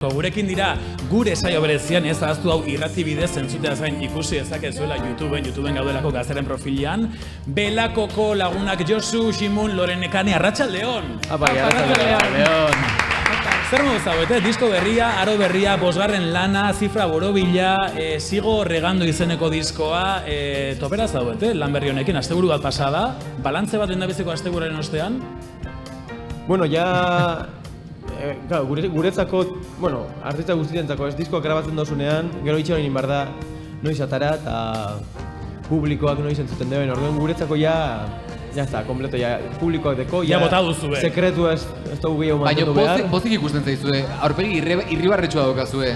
Gurekin dira gure saio berezian ez ahaztu hau irrati bidez entzutea zain ikusi ezakezuela YouTubeen gaudelako gazteren profilean. Belakoko lagunak Josu, Ximun, Lorenekane, Arratsaldeon. Arratsaldeon. Zer modu zauete, disko berria, aro berria, bosgarren lana, zifra borobila, sigo regando izeneko diskoa, topera zauete, lan berri honekin, asteburu bat pasada, balantze bat lehendabiziko asteburuaren ostean? Bueno, ja... Claro, guretzako, bueno, artista guztientzako ez diskoak grabatzen dozunean, gero itxaron egin behar da noiz atara eta publikoak noiz entzuten deben, orduen guretzako ja está, kompleto, ja, publikoak deko, ja bota duzu, sekretu ez dugu gehiago mantendu behar. Baina pozik ikusten zaizue, aurpegi irribarretxua daukazue,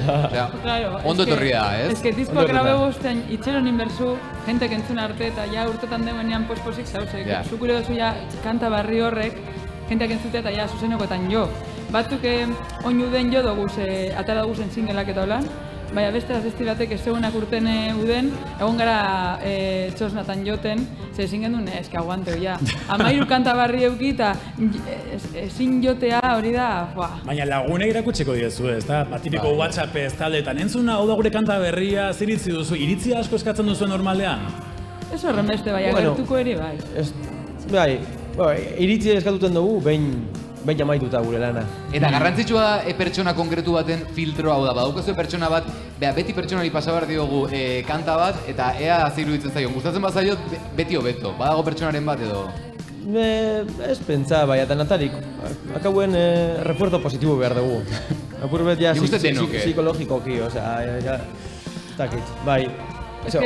ondo etorria da, ez? Ez que diskoak grabe bostean itxeron inberzu, jentek entzun arte eta ja urtetan deguenean posposik zauzek. Zukure dozu ja kanta barri horrek, jenteak entzute eta ja zuzenekoetan jo. Batzuk oinu den jo dugu atara dugu zen singelak eta holan, baina beste azesti batek ez zegoenak urten uden, egon gara txosnatan joten, ze ezin gendun eske aguante ja. 13 kanta barri euki eta ezin jotea hori da, Baina lagunek irakutsiko diezu, ez da? Tipiko WhatsApp ez taldeetan, entzuna, hau da gure kanta berria, zer iritzi duzu, iritzia asko eskatzen duzu normalean? Ez horren beste, bai, agertuko ere bai. Bai, iritzia eskatuten dugu, behin jamaituta gure lana. Eta garrantzitsua da pertsona konkretu baten filtro hau da, badaukazu pertsona bat, beti pertsonari pasabar diogu kanta bat, eta ea iruditzen zaion. Gustatzen bazaiot, beti hobeto. Badago pertsonaren bat edo? Ez pentsa, bai, eta natarik, akauen refuerzo positibo behar dugu. Apur bet ja psikologikoki, osea, ez dakit, bai.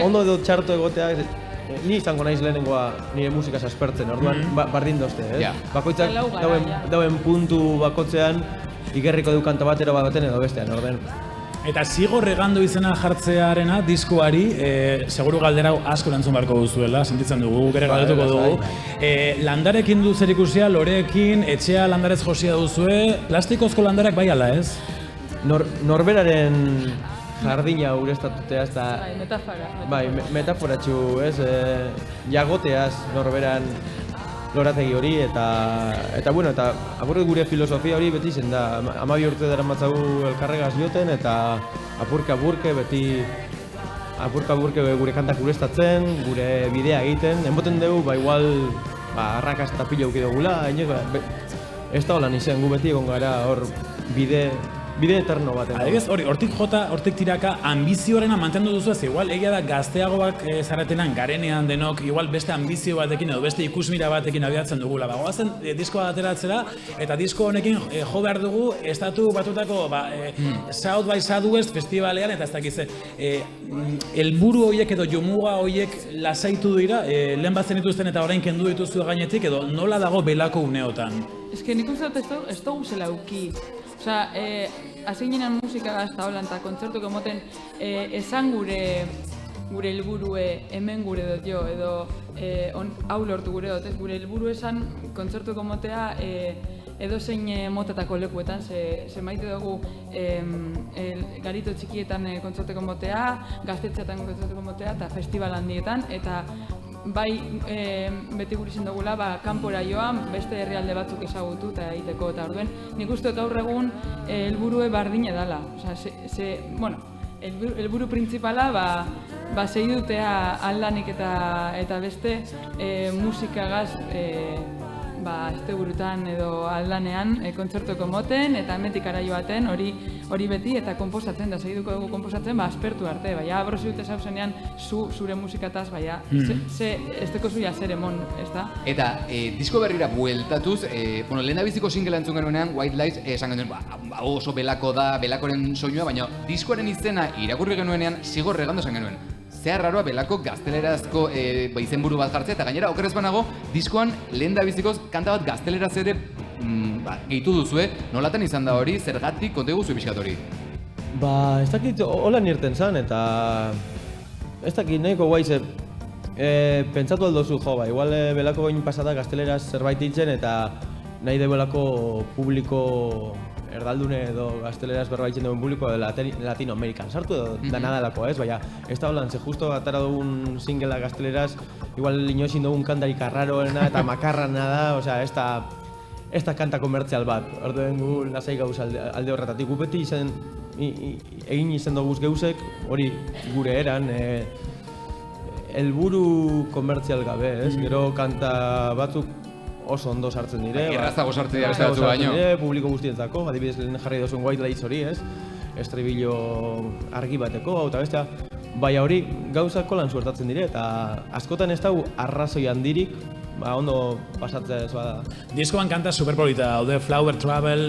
Ondo edo txarto egotea, ni izango naiz lehenengoa nire musikaz aspertzen, orduan bardin dozte, ez? Bakoitzak dauen puntu bakotzean igerriko du kanta batero baten edo bestean, orduan. Eta sigo regando izena jartzearena diskoari, seguru galdera asko erantzun beharko duzuela, sentitzen dugu, gure galdetuko dugu. Landarekin du zer ikusia, loreekin, etxea landarez josia duzue, plastikozko landarak bai ala ez? Norberaren jardina ureztatutea ez da... Bai, metaforatxu, ez? Jagoteaz norberan lorategi hori eta bueno, eta apurre gure filosofia hori beti zen da 12 urte dara matzagu elkarregaz joten eta apurke beti gure kantak ureztatzen, gure bidea egiten, enboten dugu, igual arrakasta pilo euki dugula, ez da holan izen, gu beti egon gara hor bide eterno baten. Adibidez, hortik tiraka, ambizioarena mantendu duzu ez, igual egia da gazteagoak zaratenan garenean denok, igual beste ambizio batekin edo beste ikusmira batekin abiatzen dugula. Goazen diskoa ateratzera eta disko honekin jo behar dugu estatu batutako South by Southwest festivalean eta ez dakize. Helburu horiek edo jomuga horiek lasaitu dira, lehen batzen dituzten eta orain kendu dituzu gainetik edo nola dago belako uneotan? Ez que nik uste dut ez dugu zela uki. Osea, hasi ginen musika gazta holan eta kontzertuko moten esan gure helburue hemen gure dut jo, edo hau lortu gure dut, gure helburu esan kontzertuko motea edo zein motatako lekuetan, ze maite dugu garito txikietan kontzertuko motea, gaztetxeatan kontzertuko motea eta festival handietan, eta bai, beti gure izan dugula, kanpora joan, beste herrialde batzuk ezagutu eta egiteko, eta orduen, nik uste gaur egun helburue bardine dela. Helburu printzipala, segidutea aldanik eta beste musikagaz asteburutan edo aldanean kontzertuko moten eta hemendik ara joaten hori beti eta konposatzen da, segiduko dugu konposatzen aspertu arte, abrosi dute zauzenean zure musikataz, ez teko zuia zer emon, ez da? Eta disko berrira bueltatuz, lehendabiziko singela entzun genuenean, White Lies, esan genuen, oso belako da, belakoren soinua, baina diskoaren izena irakurri genuenean, sigo regando esan genuen. Zea raroa belako gaztelerazko izenburu bat jartzea, eta gainera, okerrez banago, diskoan lehendabizikoz kanta bat gazteleraz ere gehitu duzue, nolatan izan da hori, zergatik konte guzu pixkat hori? Ez dakit hola nirten zan, eta ez dakit nahiko guai ze pentsatu aldozu igual belako goin pasada gazteleraz zerbait ditzen eta nahi debelako publiko erdaldune edo gazteleraz berbaitzen duen publiko Latinoamerikan sartu edo danadalako, ez? Baina, ez da holan, ze justo atara dugun singela gazteleraz, igual inoezin dugun kantarik arraroena eta makarrana da, osea, ez da ez da kanta komertzial bat, orduen gu lasai gauz alde horretatik. Gu beti egin izan duguz geuzek, hori gure eran, helburu komertzial gabe, ez? Gero kanta batzuk oso ondo sartzen dire. Errazago sartzen dira beste batzu baino. Publiko guztientzako, adibidez lehen jarri duzuen White Lights hori, ez? Estribillo argi bateko, eta bestea, baina hori gauzako lan suertatzen dire, eta askotan ez dago arrazoi handirik, ondo pasatzea ez bada. Diskoan kanta superpolita daude, Flower Travel,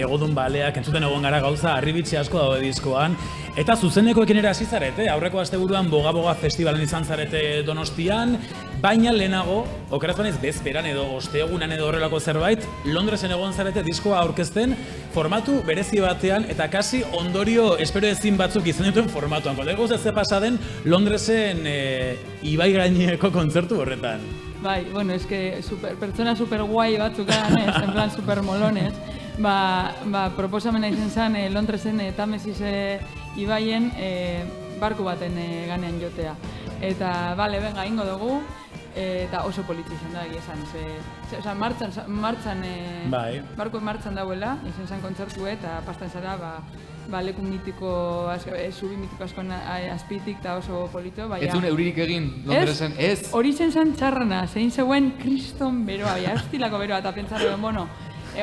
egodun baleak, entzuten egon gara gauza, harribitxi asko daude diskoan. Eta zuzenekoekin ere hasi zarete, aurreko asteburuan Boga festivalen izan zarete Donostian, baina lehenago, okeraz banaiz bezperan edo ostegunan edo horrelako zerbait, Londresen egon zarete diskoa aurkezten, formatu berezi batean, eta kasi ondorio espero ezin batzuk izan dituen formatuan. Kodeko ze pasaden Londresen ibai gaineko kontzertu horretan. Bai, bueno, es que pertsona super guai batzuk ganez, en plan super molones, proposamena izan zen Londresen Tamesis ibaien barku baten ganean jotea. Eta, bale, venga, ingo dugu, eta oso politxe izan da, esan, martxan, barku martxan dauela, izan zen kontzertu eta pastan zara, leku mitiko, zubi mitiko askoan azpitik eta oso polito. Ez zuen euririk egin Londresen, ez? Hori zen txarrana, zein zegoen kriston beroa, estilako beroa, eta pentsaren, bueno,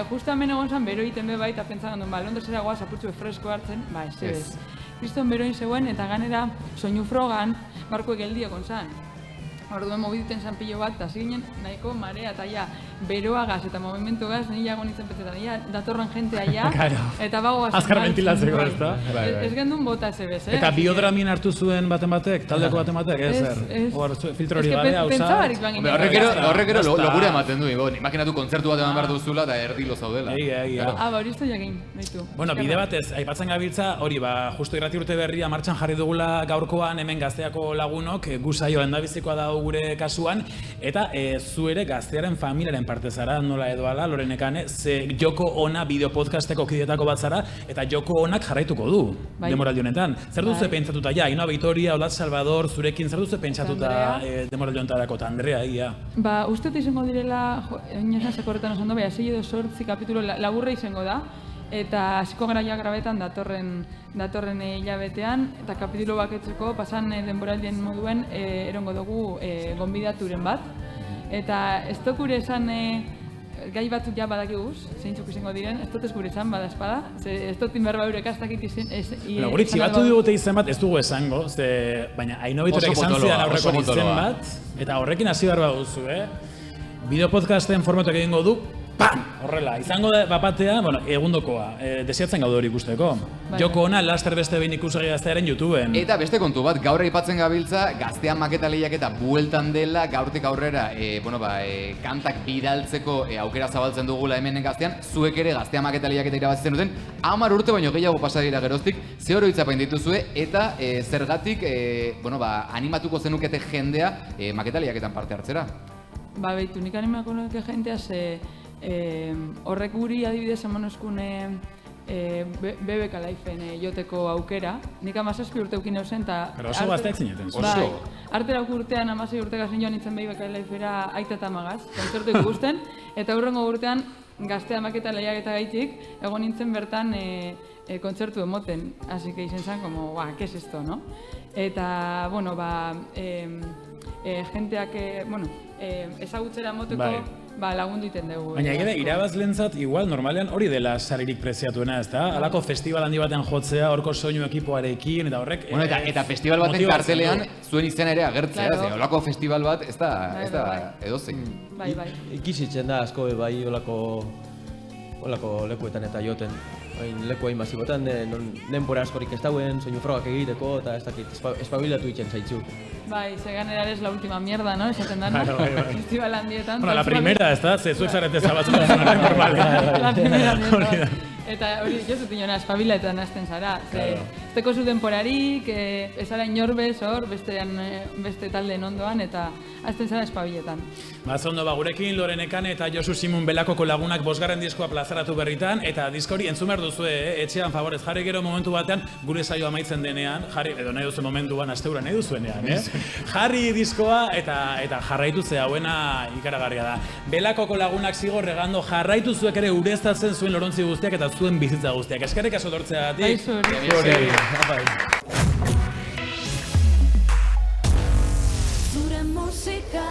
justu hemen egon zen bero egiten be bai, eta pentsaren, Londresera goaz apurtzu fresko hartzen, ez. Kriston beroin zegoen, eta ganera soinu frogan, barko geldi egon zen. Orduen mobiduten zan pilo bat, eta zinen nahiko marea eta ja, beroagaz eta movimentu gaz, nahi jago nintzen petzetan, datorren jentea ja, eta bago gaz. Azkar ventilatzeko, ez da? Ez gendun bota ez ebez, Eta biodramin hartu zuen baten batek, taldeko baten batek, ez? Filtro hori gabe, hau horrek ero logura ematen du, imaginatu kontzertu bat eman behar duzula eta erdilo zaudela. Hori izto jakin, behitu. Bueno, bide batez, aipatzen gabiltza, hori, justu irrati urte berria martxan jarri dugula gaurkoan hemen Gazteako lagunok, gusaio lehendabizikoa da gure kasuan, eta zu ere Gaztearen familiaren parte zara, nola edo ala, Lorenekane, ze Joko Ona bideo podcasteko kideetako bat zara, eta Joko Onak jarraituko du, demoraldi honetan. Zer duzu pentsatuta, Ainhoa Vitoria, Olat Salvador, zurekin, zer duzu pentsatuta demoraldi honetarako, eta Andrea, ia? Uste izango direla, inoesan sekorretan oso ondo, 6 edo 8 kapitulo laburra izango da, eta hasiko gara ja grabetan datorren hilabetean, eta kapitulu baketzeko pasan denboraldien moduen erongo dugu gonbidaturen bat. Eta ez dokure esan gai batzuk ja badakiguz, zeintzuk izango diren, ez dut ez gure esan bada espada, ez dut inberba eurek aztakit izan. Guri txibatu digute izen bat ez dugu esango, baina Ainhoa Vitoriak izan zidan aurreko izen bat, eta horrekin hasi behar baduzu, bideo podcasten formatuak egingo du, PAM! Horrela, izango da bapatea, egundokoa, desiatzen gaude hori ikusteko. Joko Ona laster beste behin ikusgai Gaztearen YouTubeen. Eta beste kontu bat, gaur aipatzen gabiltza, Gaztean maketa lehiaketa bueltan dela, gaurtik aurrera, kantak bidaltzeko aukera zabaltzen dugula hemen Gaztean, zuek ere Gaztean maketa lehiaketa irabazitzen duten, 10 urte baino gehiago pasa dira geroztik, ze oroitzapen dituzue, eta zergatik animatuko zenukete jendea maketa lehiaketan parte hartzera? Behitu, nik animako nuke jendea, horrek guri adibidez eman eskun BBK Lifeen joteko aukera. Nik 17 urte eukin eusen eta... Pero oso gazteak zineten. Bai, arterako urtean 16 urte gazin joan nintzen BBK Lifeera aita eta magaz, kontzertu ikusten, eta hurrengo urtean Gaztea maketa lehiaketa gaitik, egon nintzen bertan kontzertu emoten. Así que izen zen, como, ¿qué es esto, no? Eta, bueno, jenteak, ezagutzera moteko, lagundu iten dugu. Baina ere, irabazlentzat, igual, normalean hori dela saririk preziatuena, ez da? Halako festival handi batean jotzea, horko soinu ekipoarekin, eta horrek... Bueno, eta festival baten kartelean zuen izena ere agertzea, holako festival bat, ez da edozein. Bai. Ikizitzen da asko bai holako lekuetan eta joten. Leku hain masibotan, denbora askorik ez dauen, soinu frogak egiteko, eta ez dakit, espabilatu itzen zaitzu. Bai, ze ganera es la última mierda, ¿no? Esaten da, ¿no? Festival handietan. Bueno, la primera, ez da? Ze zuek zarete zabatzen da normal. La primera mierda. Eta hori, jo zut inona espabilaetan hasten zara. Ez teko zu denporarik, ez zara inorbez hor, beste taldeen ondoan, eta hasten zara espabiletan. Ondo, gurekin Lorenekan eta Josu Simun Belakoko lagunak 5. diskoa plazaratu berritan, eta disko hori entzun behar duzu, etxean favorez, jarri gero momentu batean, gure saio amaitzen denean, jarri, edo nahi duzu momentuan, asteura nahi duzuenean, jarri diskoa eta jarraitu ze hauena ikaragarria da. Belakoko lagunak zigor regando jarraitu zuek ere ureztatzen zuen lorontzi guztiak eta zuen bizitza guztiak. Eskerrik asko tortzeagatik. Zure musika